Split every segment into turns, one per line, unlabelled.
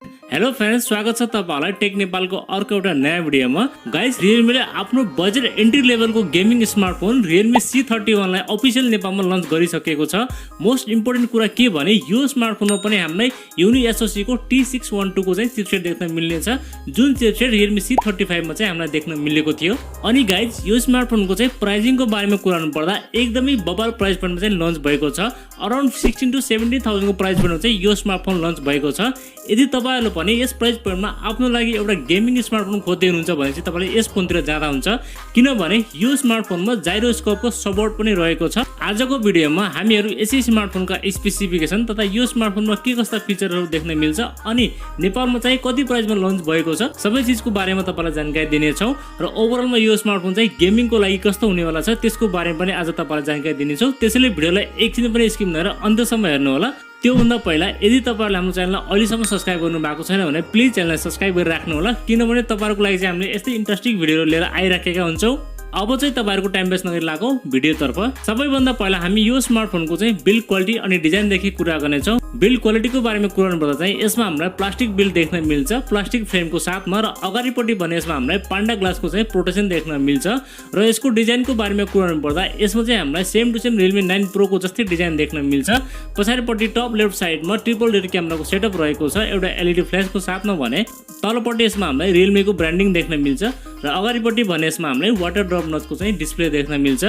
Hello friends, स्वागत छ तपाईहरुलाई टेक नेपालको अर्को एउटा नयाँ भिडियोमा। गाइस, Realme ले आफ्नो बजेट एन्ट्री लेभलको गेमिङ स्मार्टफोन Realme C31 लाई अफिसियल नेपालमा लन्च गरिसकेको छ। मोस्ट इम्पोर्टेन्ट कुरा के भने यो स्मार्टफोनमा पनि हामीलाई युनि एसओसी को T612 को चाहिँ चिपसेट देख्न मिल्ने छ, जुन चिपसेट Realme C35 मा चाहिँ हामीलाई देख्न मिलेको थियो। अनि गाइस, यो स्मार्टफोनको चाहिँ प्राइसिङको बारेमा कुरा गर्नु पर्दा एकदमै बबाल प्राइस पॉइन्टमा चाहिँ लन्च भएको छ। अराउन्ड 16 to 17,000 को प्राइस पॉइन्टमा चाहिँ यो स्मार्टफोन लन्च भएको छ। यदि तपाईहरुले पनि यस प्राइस पॉइन्टमा आफ्नो लागि एउटा गेमिङ स्मार्टफोन खोज्दै हुनुहुन्छ भने चाहिँ तपाईले यस फोनतिर जाँदा हुन्छ, किनभने यो स्मार्टफोनमा जाइरोस्कोपको सपोर्ट पनि रहेको छ। आजको भिडियोमा हामीहरु यसै स्मार्टफोनका स्पेसिफिकेसन तथा यो स्मार्टफोनमा के कस्ता फिचरहरु देख्न मिल्छ अनि नेपालमा चाहिँ कति प्राइसमा लन्च भएको छ, सबै चीजको बारेमा तपाईलाई जानकारी दिनेछौं र ओभरअलमा यो स्मार्टफोन चाहिँ गेमिङको लागि कस्तो हुनेवाला छ त्यसको बारेमा पनि आज तपाईलाई जानकारी दिनेछौं। त्यसैले भिडियोलाई एकछिन पनि स्किप नगरेर अन्त्यसम्म हेर्नु होला। त्यो भन्दा पहिला यदि तपाईहरुले हाम्रो च्यानललाई अहिलेसम्म सब्स्क्राइब गर्नु भएको छैन भने प्लिज च्यानललाई सब्स्क्राइब गरेर राख्नु होला, किनभने तपाईहरुको लागि चाहिँ हामीले यस्तै इन्ट्रेस्टिङ भिडियोहरु लिएर आइराखेका हुन्छौं। अब चाहिँ तपाईहरुको टाइम वेस्ट नगरी लागौ भिडियोतर्फ। सबैभन्दा पहिला हामी यो स्मार्टफोनको चाहिँ बिल्ड क्वालिटी अनि डिजाइन देखि कुरा गर्नेछौं। बिल्ड क्वालिटीको बारेमा कुरा गर्नुपर्दा चाहिँ यसमा हामीलाई प्लास्टिक बिल्ड देख्न मिल्छ, प्लास्टिक फ्रेमको साथमा, र अगाडिपट्टि भने यसमा हामीलाई पान्डा ग्लासको चाहिँ प्रोटेक्सन देख्न मिल्छ। र यसको डिजाइनको बारेमा कुरा गर्नुपर्दा यसमा चाहिँ हामीलाई same to same Realme 9 Pro को जस्तै डिजाइन देख्न मिल्छ। पछाडिपट्टि टप लेफ्ट साइडमा ट्रिपल डेड क्यामेराको सेटअप रहेको छ, एउटा एलईडी फ्ल्याशको साथमा भने तलपट्टि यसमा हामीलाई Realme को ब्रान्डिङ देख्न मिल्छ र अगाडिपट्टि भने यसमा हामीलाई वाटर ड्रप नचको चाहिँ डिस्प्ले देख्न मिल्छ।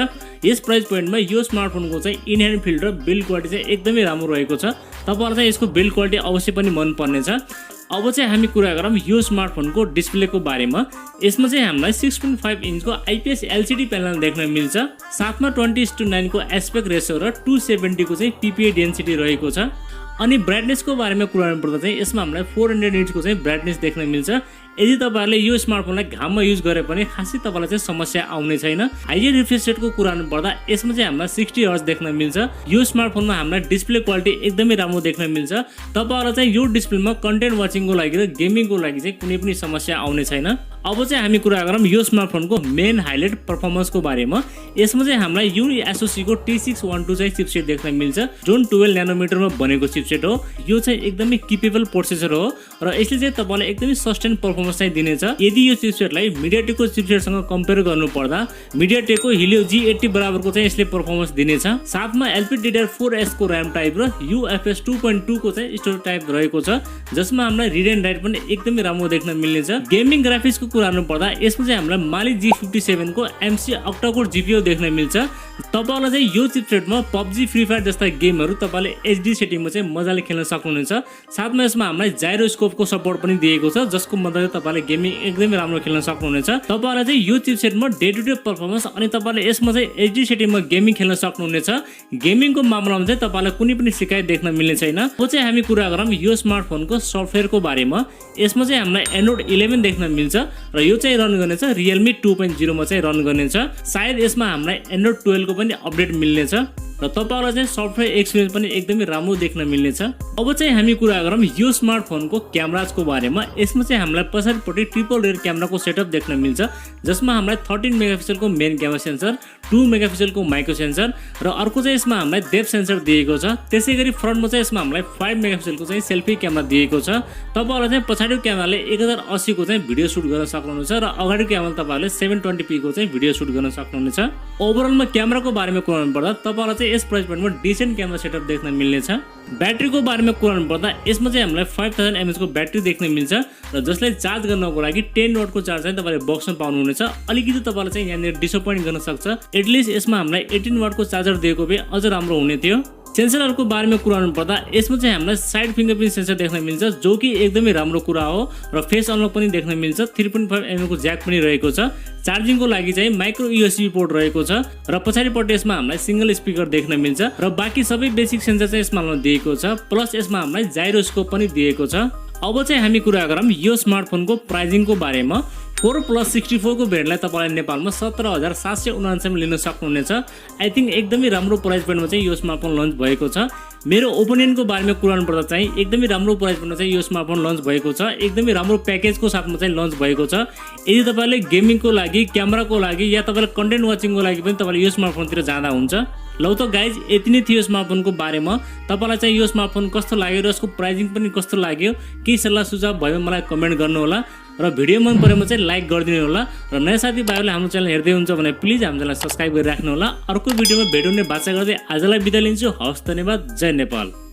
यस प्राइस पोइन्टमा यो स्मार्टफोनको चाहिँ इन ह्यान्ड फिल र बिल्ड क्वालिटी चाहिँ एकदमै राम्रो रहेको छ। तपाईहरुलाई चाहिँ यसको बिल्ड क्वालिटी अवश्य पनि मन पर्नेछ। अब चाहिँ हामी कुरा गरौँ यो स्मार्टफोनको डिस्प्लेको बारेमा। यसमा चाहिँ हामीलाई 6.5 इन्चको आइपीएस एलसीडी प्यानल देख्न मिल्छ, साथमा 20:9 को एस्पेक्ट रेशियो र 270 को चाहिँ पीपीआई डेन्सिटी रहेको छ। अनि ब्राइटनेसको बारेमा कुरा गर्नुपर्दा चाहिँ यसमा हामीलाई 400 निट्सको चाहिँ ब्राइटनेस देख्न मिल्छ। यदि तपाईहरुले यो स्मार्टफोनलाई घाममा युज गरे पनि खासै तपाईलाई चाहिँ समस्या आउने छैन। हाई रिफ्रेश रेटको कुरा गर्नुपर्दा यसमा चाहिँ हामीलाई 60 हर्ट्ज देख्न मिल्छ। यो स्मार्टफोनमा हामीलाई डिस्प्ले क्वालिटी एकदमै राम्रो देख्न मिल्छ। तपाईहरुलाई चाहिँ यो डिस्प्लेमा कन्टेन्ट वाचिङको लागि र गेमिङको लागि चाहिँ कुनै पनि समस्या आउने छैन। अब चाहिँ हामी कुरा गरौँ यो स्मार्टफोनको मेन हाइलाइट परफर्मेन्सको बारेमा। यसमा चाहिँ हामीलाई युनि एसओसी को T612 चाहिँ चिपसेट देख्न मिल्छ, जुन 12 न्यानोमिटरमा बनेको चिपसेट हो। यो चाहिँ एकदमै किपेबल प्रोसेसर हो र यसले चाहिँ तपाईलाई एकदमै सस्टेन परफर्मेन्स चाहिँ दिनेछ। यदि यो चिपसेटलाई मिडियाटेकको चिपसेटसँग कम्पेयर गर्नु पर्दा मिडियाटेकको हिलियो G80 बराबरको चाहिँ यसले परफर्मेन्स दिनेछ। साथमा LPDDR4S को र्याम टाइप र UFS 2.2 को चाहिँ स्टोरेज टाइप रहेको छ, जसमा हामीलाई रिड एन्ड राइट पनि एकदमै राम्रो देख्न मिल्नेछ। गेमिङ ग्राफिक्सको कुरा गर्नु पर्दा यसमा चाहिँ हामीलाई माली G57 को MC अक्टाकोर जीपीयू देख्न मिल्छ। तपाईहरुलाई चाहिँ यो चिपसेटमा PUBG, फ्री फायर जस्ता गेमहरु तपाईले एचडी सेटिङमा चाहिँ मजाले खेल्न सक्नुहुनेछ। साथमा यसमा हामीलाई जाइरोस्कोपको सपोर्ट पनि दिएको छ, जसको मद्दतले तपाईले गेमिङ एकदमै राम्रो खेल्न सक्नुहुनेछ। तपाईहरुलाई चाहिँ यो चिपसेटमा डे टु डे परफर्मेन्स अनि तपाईले यसमा चाहिँ एचडी सेटिङमा गेमिङ खेल्न सक्नुहुनेछ। गेमिङको मामलामा चाहिँ तपाईलाई कुनै पनि शिकायत देख्न मिल्ने छैन। अब चाहिँ हामी कुरा गरौँ यो स्मार्टफोनको सफ्टवेयरको बारेमा। यसमा चाहिँ हामीलाई Android 11 देख्न मिल्छ र यो चाहिँ रन गर्नेछ Realme 2.0 मा चाहिँ रन गर्नेछ। सायद यसमा हामीलाई Android 12 को पनि अपडेट मिल्नेछ र तपाईहरुलाई चाहिँ सफ्टवेयर एक्सपिरियन्स पनि एकदमै राम्रो देख्न मिल्नेछ। अब चाहिँ हामी कुरा गरौँ यो स्मार्टफोनको क्यामेराजको बारेमा। यसमा चाहिँ हामीलाई पछाडिपट्टि ट्रिपल रेड क्यामेराको सेटअप देख्न मिल्छ, जसमा हामीलाई 13 मेगापिक्सलको मेन क्यामेरा सेन्सर, 2 मेगापिक्सलको माइक्रो सेन्सर र अर्को चाहिँ यसमा हामीलाई डेप्थ सेन्सर दिएको छ। त्यसैगरी फ्रन्टमा चाहिँ यसमा हामीलाई 5 मेगापिक्सलको चाहिँ सेल्फी क्यामेरा दिएको छ। तपाईहरुलाई चाहिँ पछाडिको क्यामेराले 1080 को चाहिँ भिडियो सुट गर्न सक्नुहुनेछ र अगाडिको क्यामेराले तपाईहरुले 720p को चाहिँ भिडियो सुट गर्न सक्नुहुनेछ। ओभरअलमा क्यामेराको बारेमा कुरा गर्नुपर्दा तपाईहरुलाई यस प्राइस पोइन्टमा डिसेन्ट क्यामेरा सेटअप देख्न मिल्नेछ। ब्याट्रीको बारेमा कुरा गर्नुपर्दा यसमा चाहिँ हामीलाई 5000 mAh को ब्याट्री देख्न मिल्छ र जसलाई चार्ज गर्नको लागि 10 वाटको चार्ज चाहिँ तपाईले बक्समा पाउनुहुनेछ। अलिकति तपाईलाई चाहिँ यहाँनिर डिसअपोइन्ट गर्न सक्छ, एटलिस्ट यसमा हामीलाई 18 वाटको चार्जर दिएको भए अझ राम्रो हुने थियो। सेन्सरहरुको बारेमा कुरा गर्नुपर्दा यसमा चाहिँ हामीलाई साइड फिंगरप्रिन्ट सेन्सर देख्न मिल्छ, जो कि एकदमै राम्रो कुरा हो र फेस अनलक पनि देख्न मिल्छ। 3.5mm को ज्याक पनि रहेको छ। चार्जिङको लागि चाहिँ माइक्रो यूएसबी पोर्ट रहेको छ र पछाडिपट्टि यसमा हामीलाई सिंगल स्पिकर देख्न मिल्छ र बाँकी सबै बेसिक सेन्सर चाहिँ यसमा दिएको छ, प्लस यसमा हामीलाई जाइरोस्कोप पनि दिएको छ। अब चाहिँ हामी कुरा गरौँ यो स्मार्टफोनको प्राइसिङको बारेमा। 4+64 को भेरिएन्टलाई तपाईले नेपालमा 17,799 मा लिन सक्नुहुनेछ। आई थिंक एकदमै राम्रो प्राइस पोइन्टमा चाहिँ यो स्मार्टफोन लन्च भएको छ। मेरो ओपिनियनको बारेमा कुरा गर्नुपर्दा चाहिँ एकदमै राम्रो प्राइस पोइन्टमा चाहिँ यो स्मार्टफोन लन्च भएको छ, एकदमै राम्रो प्याकेजको साथमा चाहिँ लन्च भएको छ। यदि तपाईले गेमिङको लागि, क्यामेराको लागि या तपाईले कन्टेन्ट वाचिङको लागि पनि तपाईले यो स्मार्टफोनतिर जाँदा हुन्छ। लौ त गाइज यति नै थियो स्मार्टफोनको बारेमा। तपाईलाई चाहिँ यो स्मार्टफोन कस्तो लाग्यो र यसको प्राइसिङ पनि कस्तो लाग्यो, केही सल्लाह सुझाव भयो मलाई कमेन्ट गर्नु होला र भिडियो मन परेमा चाहिँ लाइक गरिदिनु होला र नयाँ साथीभाइहरूले हाम्रो च्यानल हेर्दै हुन्छ भने प्लिज हाम्रो च्यानललाई सब्स्क्राइब गरिराख्नु होला। अर्को भिडियोमा भेटौँ नै बाचा गर्दै आजलाई बिदा लिन्छु। हवस्, धन्यवाद। जय नेपाल।